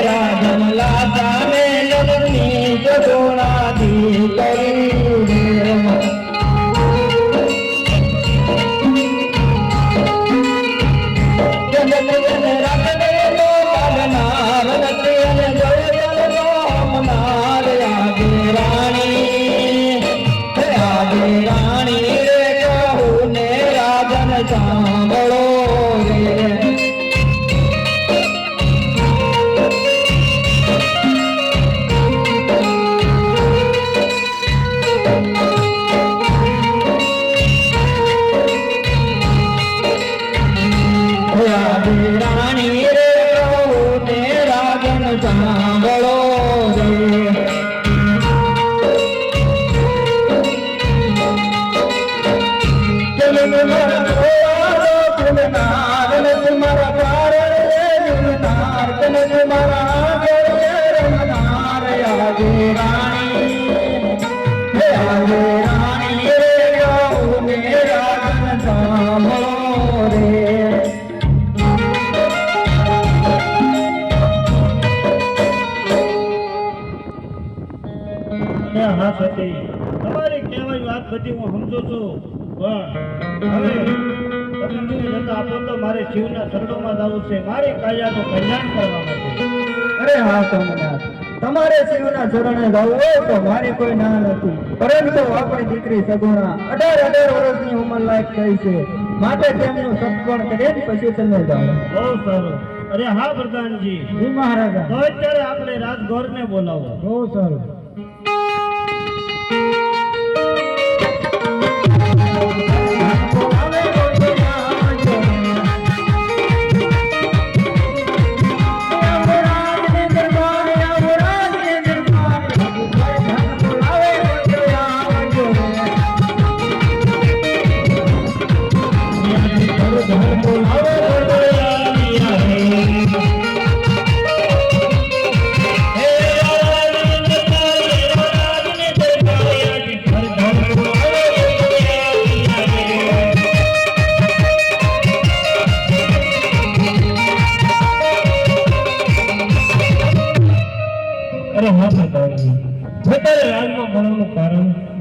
રાજન લાતા ને લલની જગોણાથી સાંભળો રાણી રે કહુને રાજન સાંભળો તમારી કહેવાય વાત બધી હું સમજો છું, પણ હવે તમે મને રજા આપો તો મારે શિવના શરણોમાં જવું છે, મારી કાયાનું કલ્યાણ કરવા માટે. અરે હા સોમનાથ, તમારે શિવના શરણે જવું હોય તો મારી કોઈ ના નથી, પરંતુ આપણી દીકરી સગુણા 18 વર્ષની ઉંમર લાયક થઈ છે, માટે તેમનું સત્પણ કરીને પછી તમે જાઓ. બહુ સારું. અરે હા પ્રધાનજી. જી મહારાજા. તો અત્યારે આપણે રાજગોરને બોલાવો. બહુ સારું.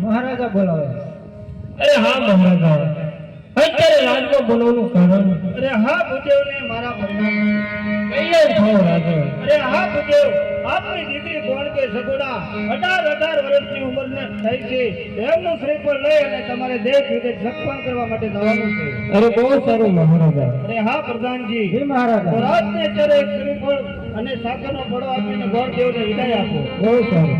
મહારાજા બોલાવે. અરે હા મહારાજા, અત્યારે રાજમાં બોલવાનું કારણ. અરે હા ભૂદેવને મારા પરિણામ કૈયાર થયો રાજા. અરે હા ભૂદેવ, આપની દીકરી કોણ કે સગુણા 18 વર્ષની ઉંમરને થઈ છે, એમનું શ્રીફળ લઈ અને તમારે દેશ વિદેશ સત્સંગ કરવા માટે જવાનું છે. અરે બહુ સારું મહારાજા. અરે હા પ્રધાનજી. જી મહારાજા. તો રાજને અત્યારે એક શ્રીફળ અને સાકરનો પડો આપીને ગોરદેવને વિદાય આપો. બહુ સારું.